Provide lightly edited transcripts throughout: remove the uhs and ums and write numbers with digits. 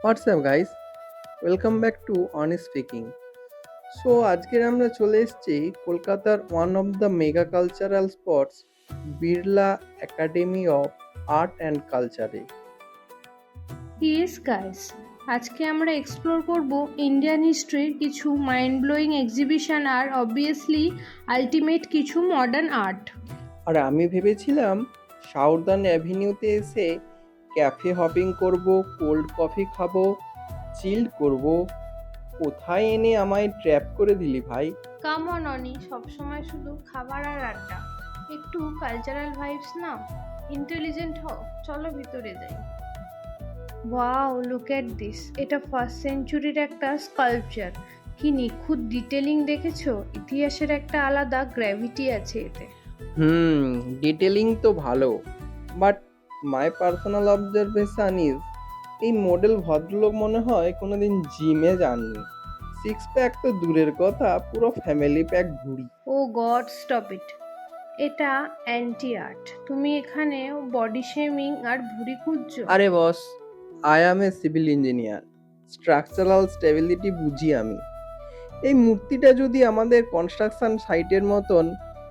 What's app guys, welcome back to honest speaking. So আজকের আমরা চলে এসেছি কলকাতার one of the mega cultural spots Birla academy of art and কালচারে। Yes guys, আজকে আমরা এক্সপ্লোর করব ইন্ডিয়ান হিস্ট্রির কিছু মাইন্ড ব্লোয়িং এক্সিবিশন আর অবভিয়াসলি আলটিমেট কিছু মডার্ন আর্ট। আর আমি ভেবেছিলাম সাউদার্ন অ্যাভিনিউতে এসে ক্যাফে হপিং করব, কোল্ড কফি খাবো, চিল্ড করব। কোথায় এনে আমায় ট্র্যাপ করে দিলি ভাই। কাম অন অনি, সবসময় শুধু খাবার আর আড্ডা। একটু কালচারাল ভাইবস নাও, ইন্টেলিজেন্ট হও, চলো ভিতরে যাই। ওয়াও, লুক এট দিস, এটা ফার্স্ট সেঞ্চুরির একটা স্কাল্পচার। কি নিখুঁত ডিটেলিং দেখেছো, ইতিহাসের একটা আলাদা গ্র্যাভিটি আছে এতে। ডিটেলিং তো ভালো, but my personal observation is এই মডেল ভদ্রলোক মনে হয় কোনোদিন জিমে যাননি। সিক্স প্যাক তো দূরের কথা, পুরো ফ্যামিলি প্যাক ভুঁড়ি। ও গড, স্টপ ইট। এটা অ্যান্টি আর্ট। তুমি এখানে বডি শেমিং আর ভুঁড়ি খুঁজছো? আরে boss, I am a civil engineer, structural stability বুঝি আমি। এই মূর্তিটা যদি আমাদের কনস্ট্রাকশন সাইটের মতন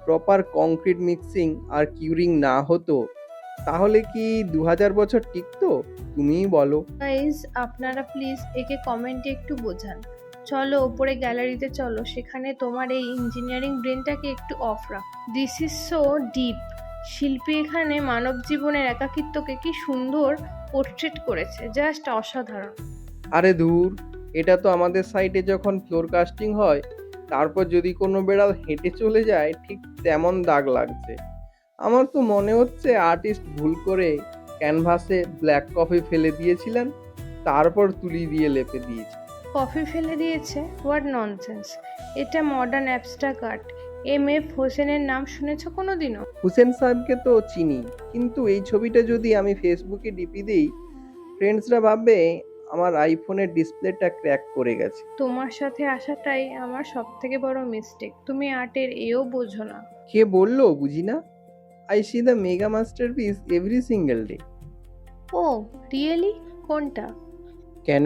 প্রপার কংক্রিট মিক্সিং আর কিউরিং না হতো, তাহলে কি 2000 বছর টিকতো? তুমিই বলো। গাইজ, আপনারা প্লিজ একে কমেন্টে একটু বোঝান। চলো ওপরে গ্যালারিতে চলো, সেখানে তোমার এই ইঞ্জিনিয়ারিং ব্রেনটাকে একটু অফ রাখ। This is so deep. শিল্পী এখানে মানব জীবনের একাকিত্বকে কি সুন্দর পোর্ট্রেট করেছে, জাস্ট অসাধারণ। আরে ধুর, এটা তো আমাদের সাইটে যখন ফ্লোর কাস্টিং হয় তারপর যদি কোনো বেড়াল হেঁটে চলে যায় ঠিক তেমন দাগ লাগছে। আমার তো মনে হচ্ছে আর্টিস্ট ভুল করে ক্যানভাসে ব্ল্যাক কফি ফেলে দিয়েছিলেন, তারপর তুলি দিয়ে লেপে দিয়েছে। কফি ফেলে দিয়েছে? What nonsense. এটা মডার্ন অ্যাবস্ট্রাক্ট আর্ট। এম.এফ. হোসেনের নাম শুনেছো কোনোদিনও? হুসেন সাহেবকে তো চিনি, কিন্তু এই ছবিটা যদি আমি ফেসবুকে ডিপি দিই, ফ্রেন্ডসরা ভাববে আমার আইফোনের ডিসপ্লেটা ক্র্যাক করে গেছে। তোমার সাথে আসাটাই আমার সবথেকে বড় মিস্টেক। তুমি আর্টের এও বোঝো না। কে বললো বুঝি না? I see the mega masterpiece every single day. Oh really? কোনটা? কেন,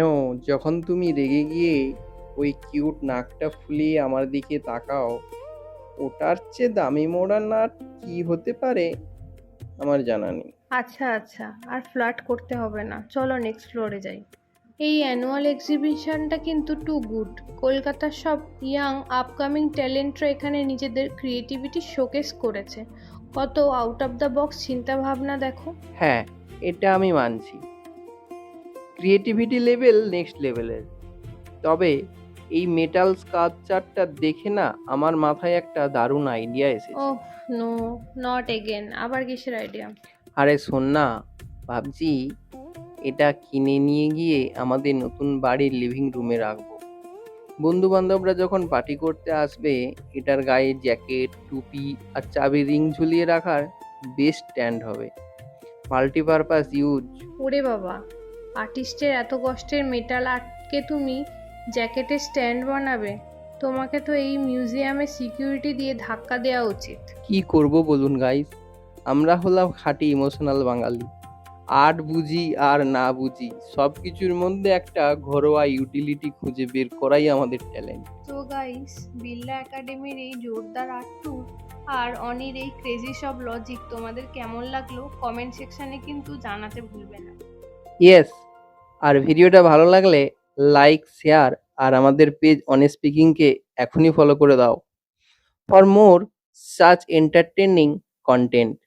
যখন তুমি রেগে গিয়ে ওই কিউট নাকটা ফুলিয়ে আমার দিকে তাকাও, ওটার চেয়ে দামি মডার্ন আর্ট কি হতে পারে আমার জানা নেই। আচ্ছা আচ্ছা, আর ফ্লার্ট করতে হবে না, চলো নেক্সট ফ্লোরে যাই। এই অ্যানুয়াল এক্সিবিশনটা কিন্তু টু গুড। কলকাতার সব ইয়াং আপকামিং ট্যালেন্টরা এখানে নিজেদের ক্রিয়েটিভিটি শোকেস করেছে। কত আউট অফ দ্য বক্স চিন্তা ভাবনা দেখো। হ্যাঁ, এটা আমি মানছি, ক্রিয়েটিভিটি লেভেল নেক্সট লেভেলের। তবে এই মেটাল স্কাল্পচারটা দেখে না আমার মাথায় একটা দারুণ আইডিয়া এসেছে। Oh no, not again. আবার কিসের আইডিয়া? আরে শোন না, ভাবছি এটা কিনে নিয়ে গিয়ে আমাদের নতুন বাড়ির লিভিং রুমে রাখবো। বন্ধু বান্ধবরা যখন পার্টি করতে আসবে, এটার গায়ে জ্যাকেট, টুপি আর চাবি রিং ঝুলিয়ে রাখার বেস্ট স্ট্যান্ড হবে। Multipurpose use. ওরে বাবা, আর্টিস্টের এত কষ্টের মেটাল আর্টকে তুমি জ্যাকেটের স্ট্যান্ড বানাবে? তোমাকে তো এই মিউজিয়ামে সিকিউরিটি দিয়ে ধাক্কা দেওয়া উচিত। কি করব বলুন গাইস, আমরা হলাম খাঁটি ইমোশনাল বাঙালি। আর্ট বুঝি আর না বুঝি, সব কিছুর মধ্যে একটা ঘরোয়া ইউটিলিটি খুঁজে বের করাই আমাদের ট্যালেন্ট। তো গাইস, বিড়লা একাডেমির এই জোরদার আর্ট ট্যুর আর অনির এই ক্রেজি সব লজিক তোমাদের কেমন লাগলো কমেন্ট সেকশনে কিন্তু জানাতে ভুলবে না। ইয়েস, আর ভিডিওটা ভালো লাগলে লাইক, শেয়ার আর আমাদের পেজ অনেস্ট স্পিকিংকে এখনই ফলো করে দাও for more such entertaining content.